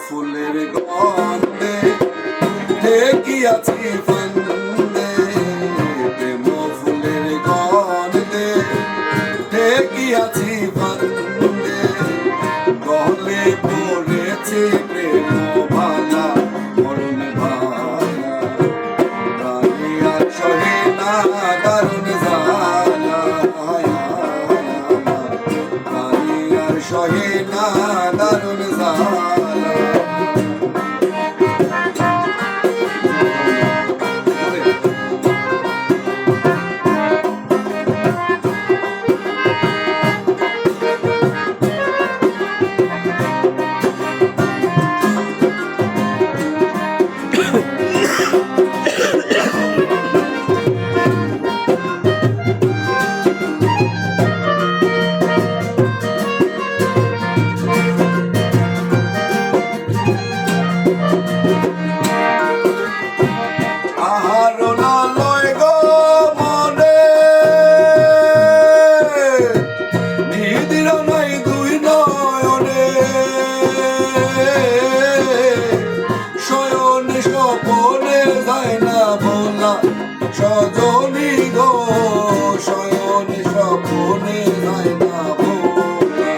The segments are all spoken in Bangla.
ফুলের গন্ধে ঠেকিয়াছি ফান্দে, প্রেম ফুলের গন্ধে ঠেকিয়াছি ফান্দে, গলে পড়েছি প্রেম ভালা মরণ ভালা, প্রাণী আর সহে না দারুণ জ্বালা, প্রাণী আর সহে না দারুণ জ্বালা। সজনী গো শয়ন স্বপনে যায় না ভোলা,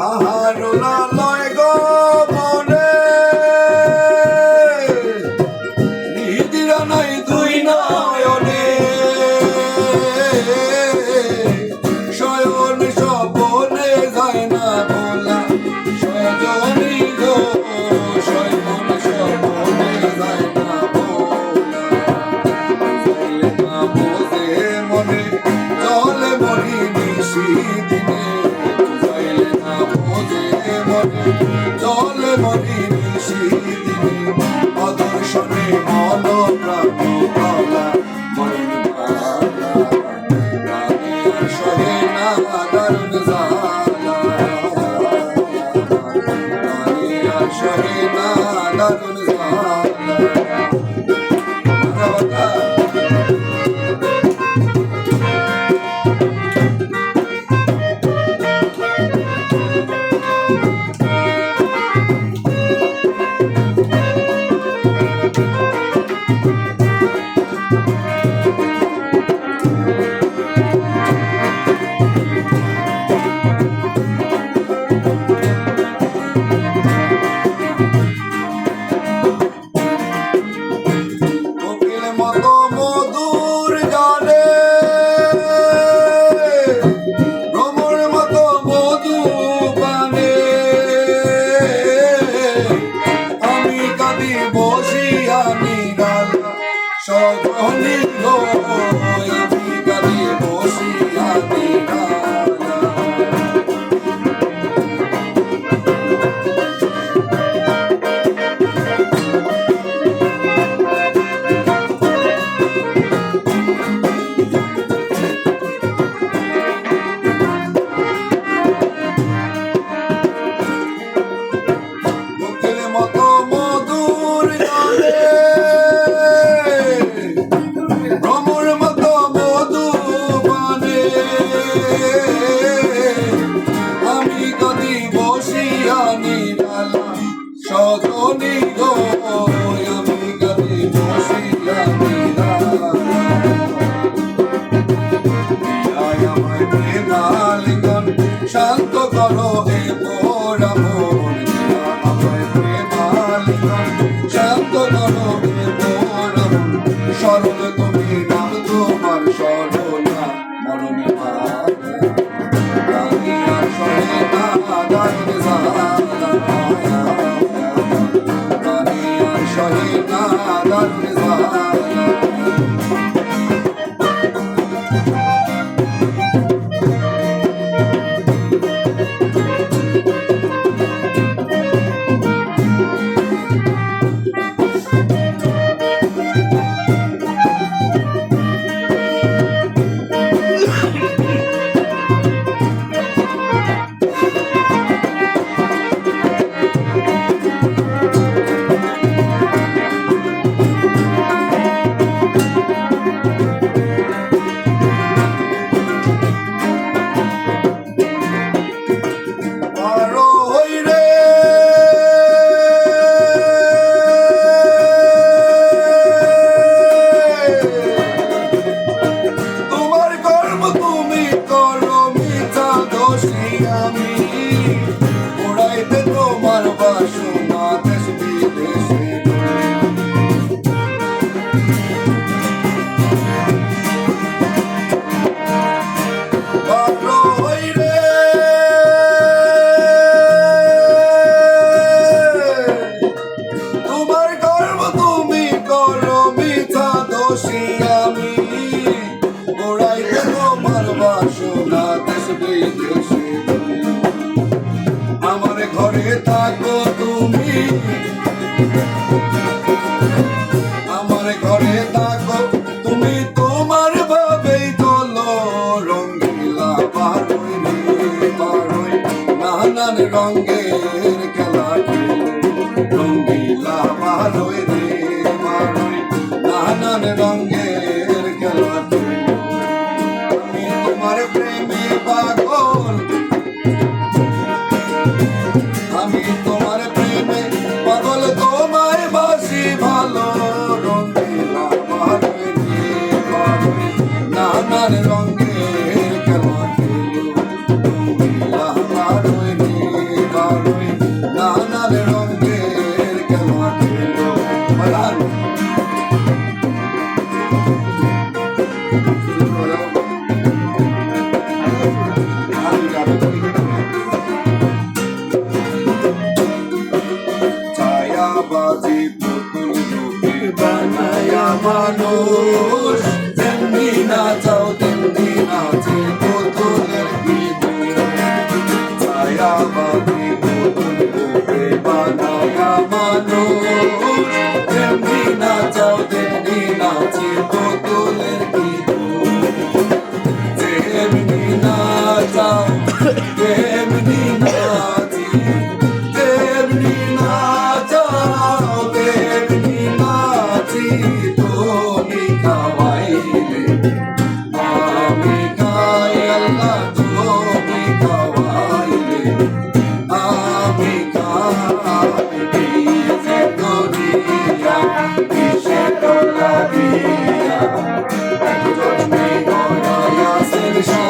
আহার লয় গো শয়ন স্বপনে যায় না ভোলা, সজনী গো শয়ন স্বপনে যায় না ভোলা, যাইলে না বোঝে মনে চলে মরি নিশি দিনে, যাইলে না বোঝে মনে চলে মরি নিশি দিনে, অদর্শনে মন প্রাণ ভালা মরণ ভালা, প্রাণী আর সহে না দারুণ জ্বালা, প্রাণী আর সহে না দারুণ জ্বালা। সজনী গো আমি গানে বসিয়া নিরালা, বুকের মতো মধুর গানে সজনী গো আমি গানে বসিয়া নিরালা, আমায় প্রেমালিঙ্গন শান্ত করো হে মোরা মন, আমায় প্রেমালিঙ্গন শান্ত করো হে মোরা মন, সরল তুমি নাম তোমার সরলা মরণ ভালা, প্রাণী আর সহে না দারুণ জ্বালা, সহে না দারুণ জ্বালা। এই দেশে আমার ঘরে থাকো তুমি, আমার ঘরে থাকো তুমি, তোমার ভাবেই চলো রঙ্গিলা বারোই রে বারোই, নানান রঙের খেলা খেলো রঙ্গিলা বারোই রে বারোই, নানান রঙের খেলা খেলো। আমি তোমার প্রেমে পাগল, আমি তোমার প্রেমে পাগল, তোমায় বাসি ভালো রঙ্গিলা বারোই রে বারোই, নানান রঙের খেলা খেলো রঙ্গিলা বারোই রে বারোই, নানান রঙের খেলা খেলো। বলান ছায়াবাজি পুতুল রূপে বানায়া মানুষ, তেমনি নাচাও তেমনি নাচে পুতুলের ভিতর। ছায়াবাজি পুতুল রূপে বানায়া মানুষ, তেমনি নাচাও তেমনি নাচে পুতুলের ভিতর। তেমনি নাচাও তেমনি নাচি, তেমনি নাচাও তেমনি নাচি, তুমি খাওয়াইলে আমি খাই আল্লাহ, তুমি খাওয়াইলে আমি খাই। কিসে করিয়া কিসে তোলা দিয়া একজন মেঘনায়া সেরশা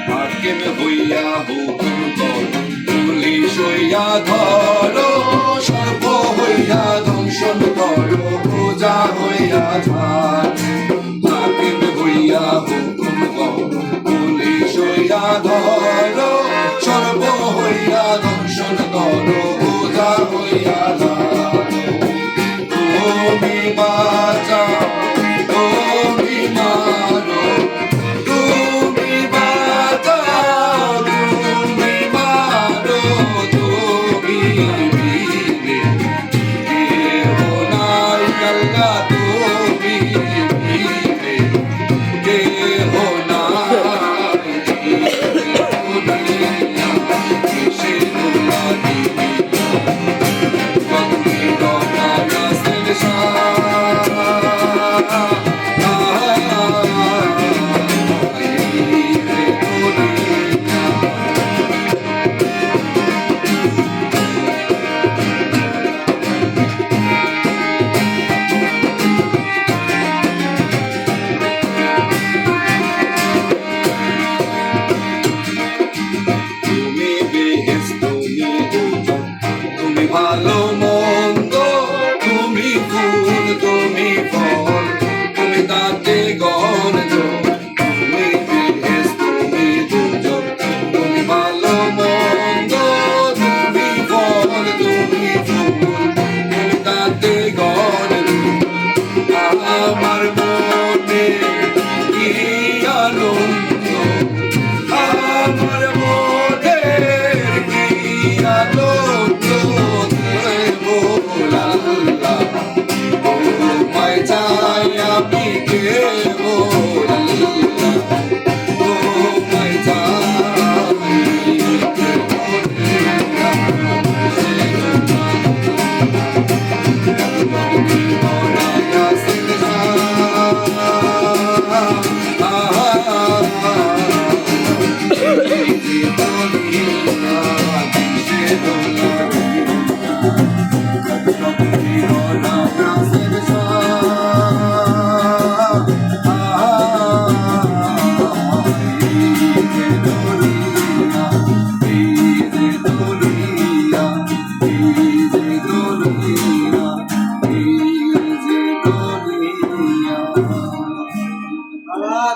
হাকিম হইয়া হুকুম করো, পুলিশ হইয়া ধরো, সর্ব হইয়া দংশন করো, পূজা হইয়া ঝাড়। হাকিম হইয়া হুকুম করো, পুলিশ হইয়া ধরো, সর্ব হইয়া দংশন করো, পূজা হইয়া ঝাড়। তুমি বাঁচাও তুমি মারো, তুমি বাঁচাও তুমি মারো, তুমি দিলে কেহ নাই আল্লাহ, তুমি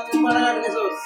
তুমি পাড়া গেছোস